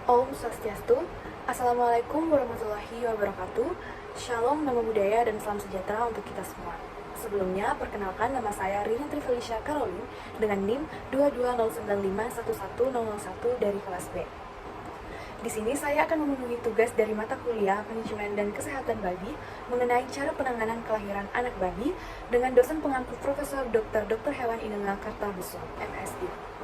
Om Swastiastu. Assalamualaikum warahmatullahi wabarakatuh. Shalom, nama budaya, dan salam sejahtera untuk kita semua. Sebelumnya, perkenalkan nama saya Rini Trifelicia Caroline dengan NIM 220951101 dari kelas B. Di sini saya akan memenuhi tugas dari mata kuliah Manajemen dan Kesehatan Babi mengenai cara penanganan kelahiran anak babi dengan dosen pengampu Profesor Dr. Hewan Inengah Kartabuswa, MSI.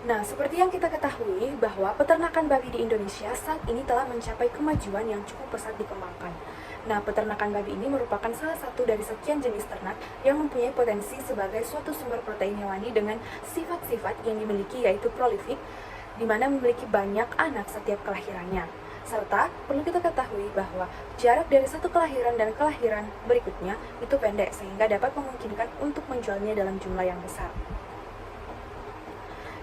Nah, seperti yang kita ketahui bahwa peternakan babi di Indonesia saat ini telah mencapai kemajuan yang cukup pesat dikembangkan. Nah, peternakan babi ini merupakan salah satu dari sekian jenis ternak yang mempunyai potensi sebagai suatu sumber protein hewani dengan sifat-sifat yang dimiliki, yaitu prolifik, di mana memiliki banyak anak setiap kelahirannya. Serta perlu kita ketahui bahwa jarak dari satu kelahiran dan kelahiran berikutnya itu pendek, sehingga dapat memungkinkan untuk menjualnya dalam jumlah yang besar.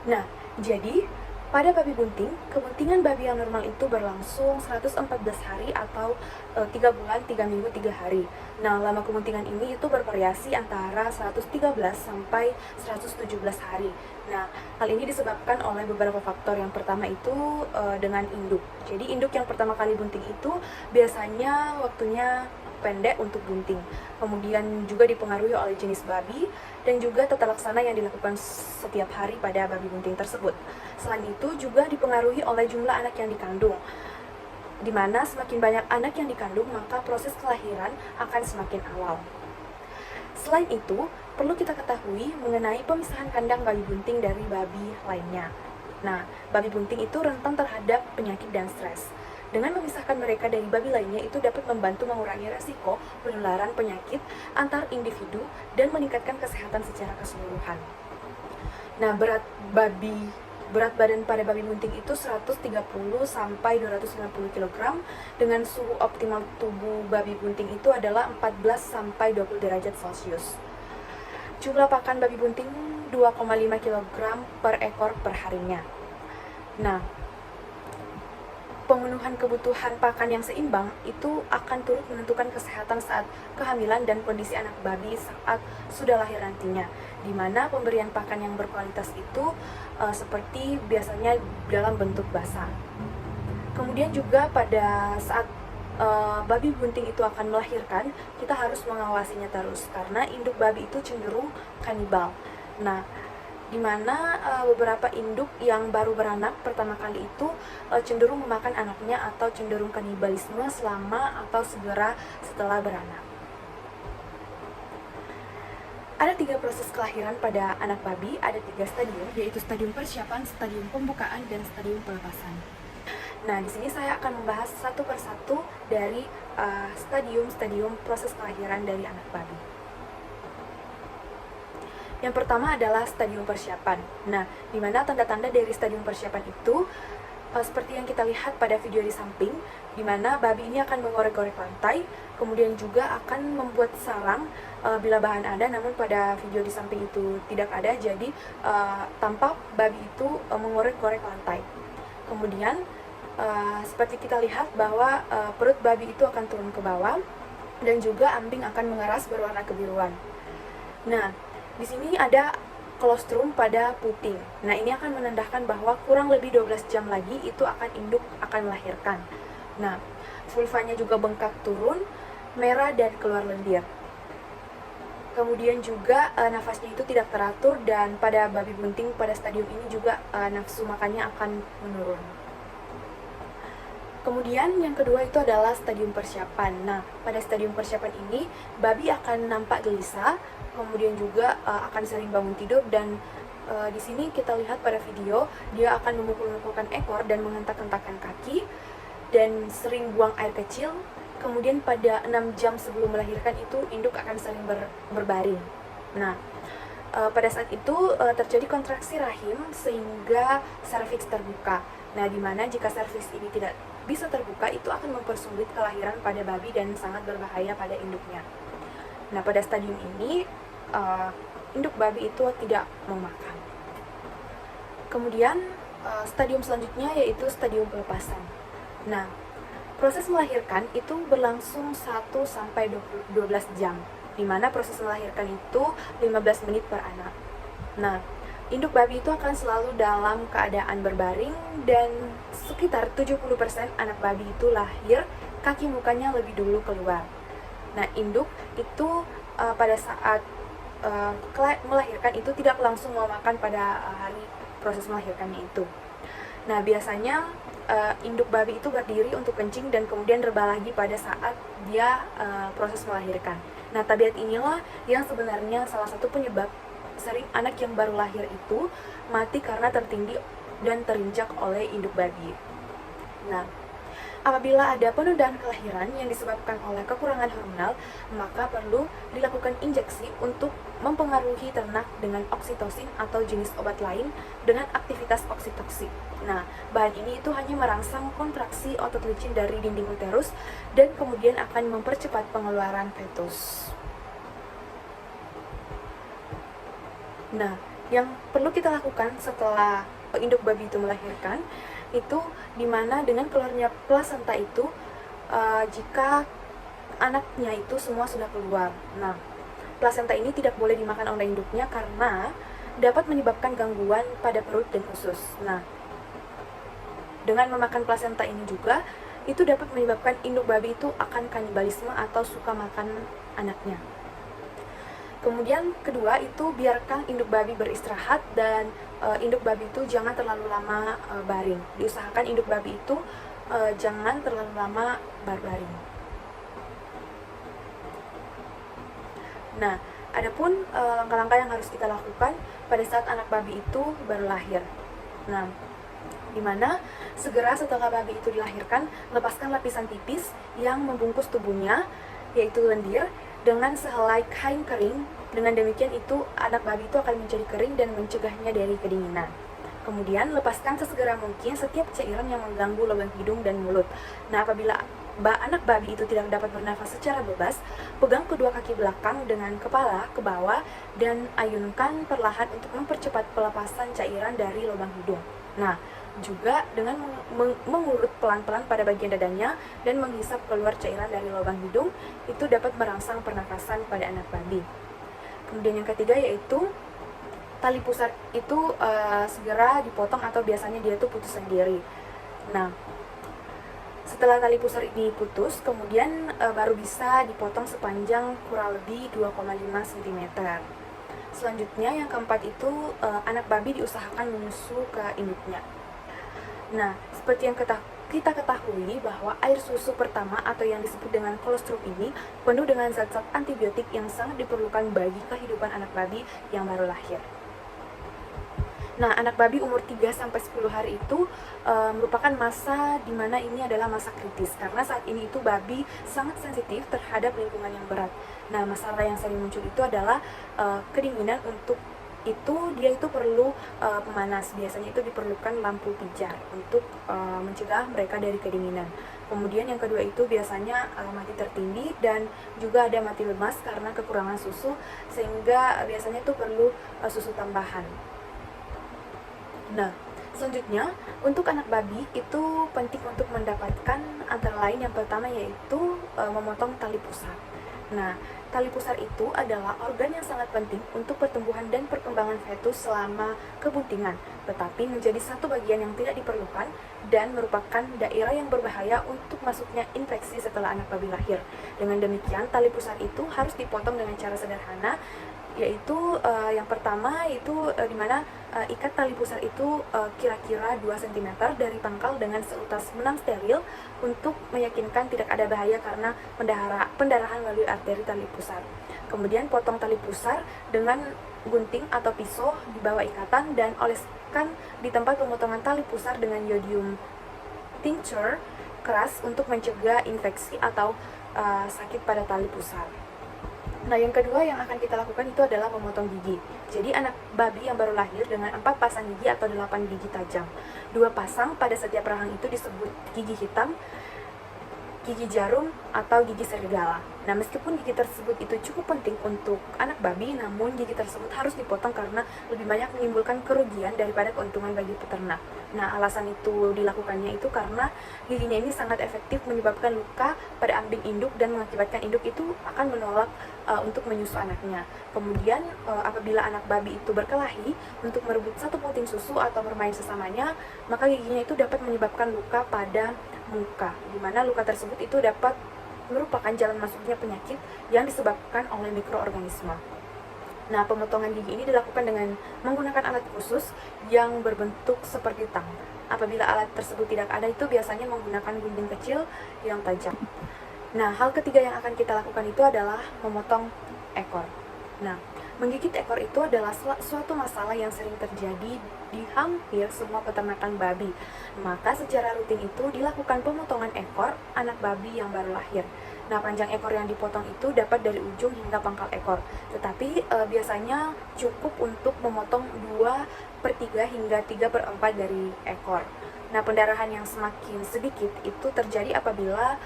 Nah, jadi pada babi bunting, kebuntingan babi yang normal itu berlangsung 114 hari atau 3 bulan, 3 minggu, 3 hari. Nah, lama kebuntingan ini itu bervariasi antara 113 sampai 117 hari. Nah, hal ini disebabkan oleh beberapa faktor. Yang pertama itu dengan induk. Jadi induk yang pertama kali bunting itu biasanya waktunya pendek untuk bunting. Kemudian juga dipengaruhi oleh jenis babi dan juga tata laksana yang dilakukan setiap hari pada babi bunting tersebut. Selain itu juga dipengaruhi oleh jumlah anak yang dikandung, di mana semakin banyak anak yang dikandung maka proses kelahiran akan semakin awal. Selain itu, perlu kita ketahui mengenai pemisahan kandang babi bunting dari babi lainnya. Nah, babi bunting itu rentan terhadap penyakit dan stres. Dengan memisahkan mereka dari babi lainnya itu dapat membantu mengurangi resiko penularan penyakit antar individu dan meningkatkan kesehatan secara keseluruhan. Nah, berat badan pada babi bunting itu 130 sampai 250 kg dengan suhu optimal tubuh babi bunting itu adalah 14 sampai 20 derajat Celcius. Jumlah pakan babi bunting 2,5 kg per ekor per harinya. Nah, pemenuhan kebutuhan pakan yang seimbang itu akan turut menentukan kesehatan saat kehamilan dan kondisi anak babi saat sudah lahir nantinya, di mana pemberian pakan yang berkualitas itu seperti biasanya dalam bentuk basah. Kemudian juga pada saat babi bunting itu akan melahirkan, kita harus mengawasinya terus karena induk babi itu cenderung kanibal. Nah, di mana beberapa induk yang baru beranak pertama kali itu cenderung memakan anaknya atau cenderung kanibalisme selama atau segera setelah beranak. Ada 3 proses kelahiran pada anak babi, ada 3 stadium, yaitu stadium persiapan, stadium pembukaan, dan stadium pelepasan. Nah, di sini saya akan membahas satu persatu dari stadium proses kelahiran dari anak babi. Yang pertama adalah stadium persiapan. Nah, di mana tanda-tanda dari stadium persiapan itu seperti yang kita lihat pada video di samping, di mana babi ini akan mengorek-gorek lantai, kemudian juga akan membuat sarang bila bahan ada, namun pada video di samping itu tidak ada, jadi tampak babi itu mengorek-gorek lantai. Kemudian seperti kita lihat bahwa perut babi itu akan turun ke bawah, dan juga ambing akan mengeras berwarna kebiruan. Nah, di sini ada kolostrum pada puting. Nah, ini akan menandakan bahwa kurang lebih 12 jam lagi itu induk akan melahirkan. Nah, vulvanya juga bengkak turun, merah dan keluar lendir. Kemudian juga nafasnya itu tidak teratur, dan pada babi bunting pada stadium ini juga nafsu makannya akan menurun. Kemudian yang kedua itu adalah stadium persiapan. Nah, pada stadium persiapan ini babi akan nampak gelisah, kemudian juga akan sering bangun tidur, dan di sini kita lihat pada video dia akan memukul-mukulkan ekor dan menghentak-hentakkan kaki dan sering buang air kecil. Kemudian pada 6 jam sebelum melahirkan itu induk akan sering berbaring. Nah, pada saat itu terjadi kontraksi rahim sehingga serviks terbuka. Nah, di mana jika serviks ini tidak bisa terbuka itu akan mempersulit kelahiran pada babi dan sangat berbahaya pada induknya. Nah, pada stadium ini induk babi itu tidak mau makan. Kemudian stadium selanjutnya yaitu stadium pelepasan. Nah, proses melahirkan itu berlangsung 1 sampai 12 jam, di mana proses melahirkan itu 15 menit per anak. Nah, induk babi itu akan selalu dalam keadaan berbaring dan sekitar 70% anak babi itu lahir kaki mukanya lebih dulu keluar. Nah, induk itu pada saat melahirkan itu tidak langsung mau makan pada hari proses melahirkannya itu. Nah, biasanya induk babi itu berdiri untuk kencing dan kemudian rebah lagi pada saat dia proses melahirkan. Nah, tabiat inilah yang sebenarnya salah satu penyebab sering anak yang baru lahir itu mati karena tertindih dan terinjak oleh induk babi. Nah, apabila ada penundaan kelahiran yang disebabkan oleh kekurangan hormonal, maka perlu dilakukan injeksi untuk mempengaruhi ternak dengan oksitosin atau jenis obat lain dengan aktivitas oksitoksik. Nah, bahan ini itu hanya merangsang kontraksi otot licin dari dinding uterus dan kemudian akan mempercepat pengeluaran fetus. Nah, yang perlu kita lakukan setelah induk babi itu melahirkan itu dimana dengan keluarnya plasenta itu jika anaknya itu semua sudah keluar. Nah, plasenta ini tidak boleh dimakan oleh induknya karena dapat menyebabkan gangguan pada perut dan usus. Nah, dengan memakan plasenta ini juga itu dapat menyebabkan induk babi itu akan kanibalisme atau suka makan anaknya. Kemudian kedua itu biarkan induk babi beristirahat dan induk babi itu jangan terlalu lama baring. Diusahakan induk babi itu jangan terlalu lama berbaring. Nah, adapun langkah-langkah yang harus kita lakukan pada saat anak babi itu baru lahir. Nah, dimana segera setelah babi itu dilahirkan, lepaskan lapisan tipis yang membungkus tubuhnya, yaitu lendir, dengan sehelai kain kering. Dengan demikian itu anak babi itu akan menjadi kering dan mencegahnya dari kedinginan. Kemudian lepaskan sesegera mungkin setiap cairan yang mengganggu lubang hidung dan mulut. Nah, apabila anak babi itu tidak dapat bernafas secara bebas, pegang kedua kaki belakang dengan kepala ke bawah dan ayunkan perlahan untuk mempercepat pelepasan cairan dari lubang hidung. Nah, juga dengan mengurut pelan-pelan pada bagian dadanya dan menghisap keluar cairan dari lubang hidung, itu dapat merangsang pernafasan pada anak babi. Kemudian yang ketiga yaitu tali pusar itu segera dipotong atau biasanya dia tuh putus sendiri. Nah, setelah tali pusar diputus, kemudian baru bisa dipotong sepanjang kurang lebih 2,5 cm. Selanjutnya yang keempat itu anak babi diusahakan menyusu ke induknya. Nah, seperti yang kita ketahui bahwa air susu pertama atau yang disebut dengan kolostrum ini penuh dengan zat-zat antibiotik yang sangat diperlukan bagi kehidupan anak babi yang baru lahir. Nah, anak babi umur 3-10 hari itu merupakan masa di mana ini adalah masa kritis karena saat ini itu babi sangat sensitif terhadap lingkungan yang berat. Nah, masalah yang sering muncul itu adalah kedinginan. Untuk itu dia itu perlu pemanas. Biasanya itu diperlukan lampu pijar untuk mencegah mereka dari kedinginan. Kemudian yang kedua itu biasanya mati tertindih dan juga ada mati lemas karena kekurangan susu, sehingga biasanya itu perlu susu tambahan. Nah, selanjutnya untuk anak babi itu penting untuk mendapatkan antara lain yang pertama yaitu memotong tali pusar. Nah, tali pusar itu adalah organ yang sangat penting untuk pertumbuhan dan perkembangan fetus selama kebuntingan, tetapi menjadi satu bagian yang tidak diperlukan dan merupakan daerah yang berbahaya untuk masuknya infeksi setelah anak babi lahir. Dengan demikian, tali pusar itu harus dipotong dengan cara sederhana, yaitu yang pertama itu dimana ikat tali pusar itu kira-kira 2 cm dari pangkal dengan seutas benang steril untuk meyakinkan tidak ada bahaya karena pendarahan melalui arteri tali pusar. Kemudian potong tali pusar dengan gunting atau pisau di bawah ikatan dan oleskan di tempat pemotongan tali pusar dengan iodium tincture keras untuk mencegah infeksi atau sakit pada tali pusar. Nah, yang kedua yang akan kita lakukan itu adalah memotong gigi. Jadi anak babi yang baru lahir dengan 4 pasang gigi atau 8 gigi tajam. 2 pasang pada setiap rahang itu disebut gigi hitam. gigi jarum atau gigi serigala. Nah, meskipun gigi tersebut itu cukup penting untuk anak babi, namun gigi tersebut harus dipotong karena lebih banyak menimbulkan kerugian daripada keuntungan bagi peternak. Nah, alasan itu dilakukannya itu karena giginya ini sangat efektif menyebabkan luka pada ambing induk dan mengakibatkan induk itu akan menolak untuk menyusu anaknya. Kemudian apabila anak babi itu berkelahi untuk merebut satu puting susu atau bermain sesamanya, maka giginya itu dapat menyebabkan luka pada muka, di mana luka tersebut itu dapat merupakan jalan masuknya penyakit yang disebabkan oleh mikroorganisme. Nah, pemotongan gigi ini dilakukan dengan menggunakan alat khusus yang berbentuk seperti tang. Apabila alat tersebut tidak ada, itu biasanya menggunakan gunting kecil yang tajam. Nah, hal ketiga yang akan kita lakukan itu adalah memotong ekor. Nah, menggigit ekor itu adalah suatu masalah yang sering terjadi di hampir semua peternakan babi. Maka secara rutin itu dilakukan pemotongan ekor anak babi yang baru lahir. Nah, panjang ekor yang dipotong itu dapat dari ujung hingga pangkal ekor. Tetapi biasanya cukup untuk memotong 2/3 hingga 3/4 dari ekor. Nah, pendarahan yang semakin sedikit itu terjadi apabila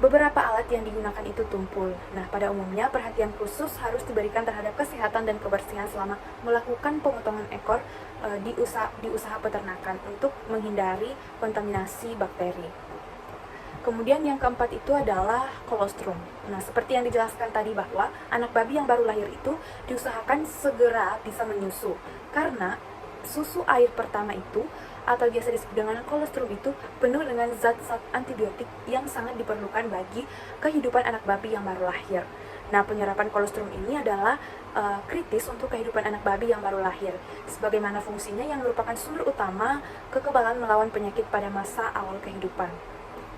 beberapa alat yang digunakan itu tumpul. Nah, pada umumnya perhatian khusus harus diberikan terhadap kesehatan dan kebersihan selama melakukan pemotongan ekor di usaha peternakan untuk menghindari kontaminasi bakteri. Kemudian yang keempat itu adalah kolostrum. Nah, seperti yang dijelaskan tadi bahwa anak babi yang baru lahir itu diusahakan segera bisa menyusu. Karena susu air pertama itu atau biasa disebut dengan kolostrum itu penuh dengan zat-zat antibiotik yang sangat diperlukan bagi kehidupan anak babi yang baru lahir. Nah, penyerapan kolostrum ini adalah kritis untuk kehidupan anak babi yang baru lahir. Sebagaimana fungsinya yang merupakan sumber utama kekebalan melawan penyakit pada masa awal kehidupan.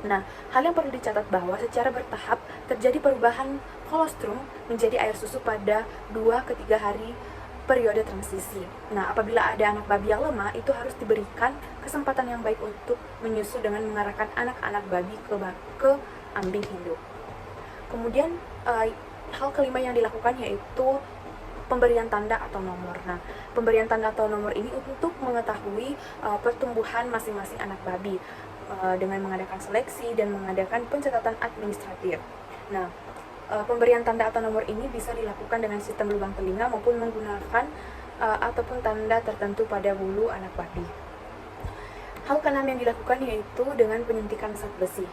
Nah, hal yang perlu dicatat bahwa secara bertahap terjadi perubahan kolostrum menjadi air susu pada 2 ke 3 hari periode transisi. Nah, apabila ada anak babi yang lemah, itu harus diberikan kesempatan yang baik untuk menyusu dengan mengarahkan anak-anak babi ke ambing induk. Kemudian, hal kelima yang dilakukan yaitu pemberian tanda atau nomor. Nah, pemberian tanda atau nomor ini untuk mengetahui pertumbuhan masing-masing anak babi dengan mengadakan seleksi dan mengadakan pencatatan administratif. Nah, pemberian tanda atau nomor ini bisa dilakukan dengan sistem lubang telinga maupun menggunakan ataupun tanda tertentu pada bulu anak babi. Hal keenam yang dilakukan yaitu dengan penyuntikan zat besi.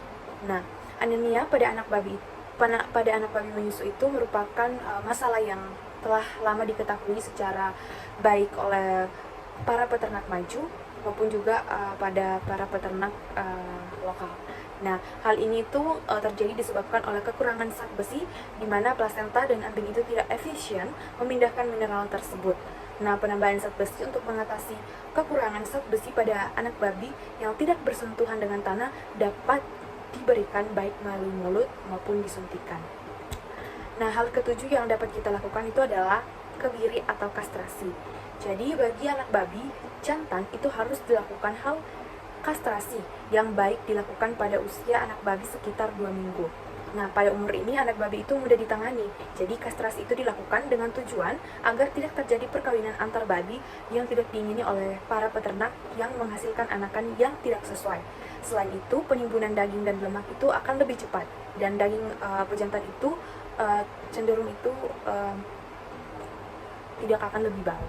Nah, anemia pada anak babi menyusu itu merupakan masalah yang telah lama diketahui secara baik oleh para peternak maju maupun juga pada para peternak lokal. Nah, hal ini tuh terjadi disebabkan oleh kekurangan zat besi di mana plasenta dan ambing itu tidak efisien memindahkan mineral tersebut. Nah, penambahan zat besi untuk mengatasi kekurangan zat besi pada anak babi yang tidak bersentuhan dengan tanah dapat diberikan baik melalui mulut maupun disuntikan. Nah, hal ketujuh yang dapat kita lakukan itu adalah kebiri atau kastrasi. Jadi, bagi anak babi jantan itu harus dilakukan hal kastrasi yang baik dilakukan pada usia anak babi sekitar 2 minggu. Nah, pada umur ini anak babi itu mudah ditangani. Jadi, kastrasi itu dilakukan dengan tujuan agar tidak terjadi perkawinan antar babi yang tidak diingini oleh para peternak yang menghasilkan anakan yang tidak sesuai. Selain itu, penimbunan daging dan lemak itu akan lebih cepat dan daging pejantan itu cenderung itu tidak akan lebih bau.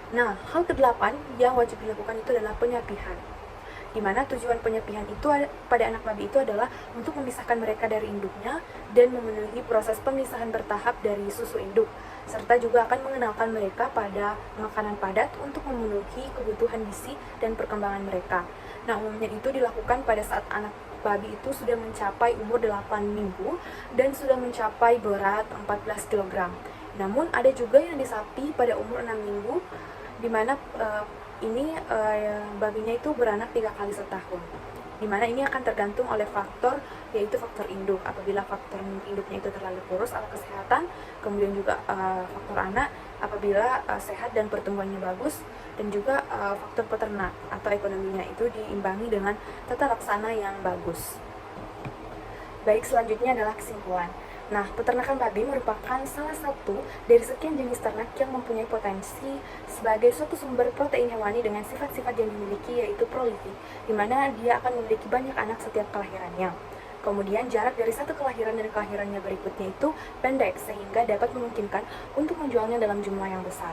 Nah, hal ke-8 yang wajib dilakukan itu adalah penyapihan. Di mana tujuan penyapihan itu pada anak babi itu adalah untuk memisahkan mereka dari induknya dan memenuhi proses pemisahan bertahap dari susu induk, serta juga akan mengenalkan mereka pada makanan padat untuk memenuhi kebutuhan gizi dan perkembangan mereka. Nah, umumnya itu dilakukan pada saat anak babi itu sudah mencapai umur 8 minggu dan sudah mencapai berat 14 kg. Namun ada juga yang disapi pada umur 6 minggu di mana babinya itu beranak 3 kali setahun. Di mana ini akan tergantung oleh faktor, yaitu faktor induk. Apabila faktor induknya itu terlalu kurus atau kesehatan, kemudian juga faktor anak apabila sehat dan pertumbuhannya bagus, dan juga faktor peternak atau ekonominya itu diimbangi dengan tata laksana yang bagus. Baik, selanjutnya adalah kesimpulan. Nah, peternakan babi merupakan salah satu dari sekian jenis ternak yang mempunyai potensi sebagai suatu sumber protein hewani dengan sifat-sifat yang dimiliki, yaitu prolific, di mana dia akan memiliki banyak anak setiap kelahirannya. Kemudian jarak dari satu kelahiran dan kelahirannya berikutnya itu pendek, sehingga dapat memungkinkan untuk menjualnya dalam jumlah yang besar.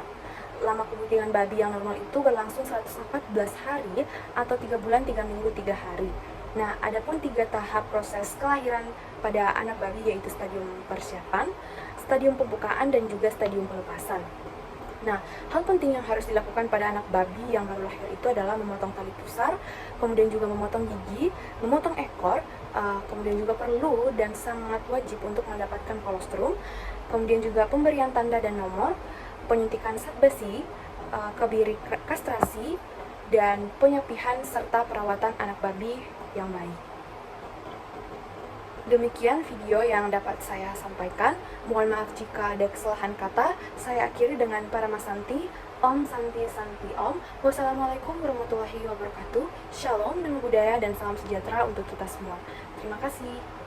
Lama kemuntingan babi yang normal itu berlangsung 114 hari atau 3 bulan 3 minggu 3 hari. Nah, adapun 3 tahap proses kelahiran pada anak babi yaitu stadium persiapan, stadium pembukaan, dan juga stadium pelepasan. Nah, hal penting yang harus dilakukan pada anak babi yang baru lahir itu adalah memotong tali pusar, kemudian juga memotong gigi, memotong ekor, kemudian juga perlu dan sangat wajib untuk mendapatkan kolostrum, kemudian juga pemberian tanda dan nomor, penyuntikan zat besi, kebiri kastrasi, dan penyepihan serta perawatan anak babi yang baik. Demikian video yang dapat saya sampaikan. Mohon maaf jika ada kesalahan kata. Saya akhiri dengan Paramasanti. Om Santi Santi Om. Wassalamualaikum warahmatullahi wabarakatuh. Shalom, namo buddhaya, dan salam sejahtera untuk kita semua. Terima kasih.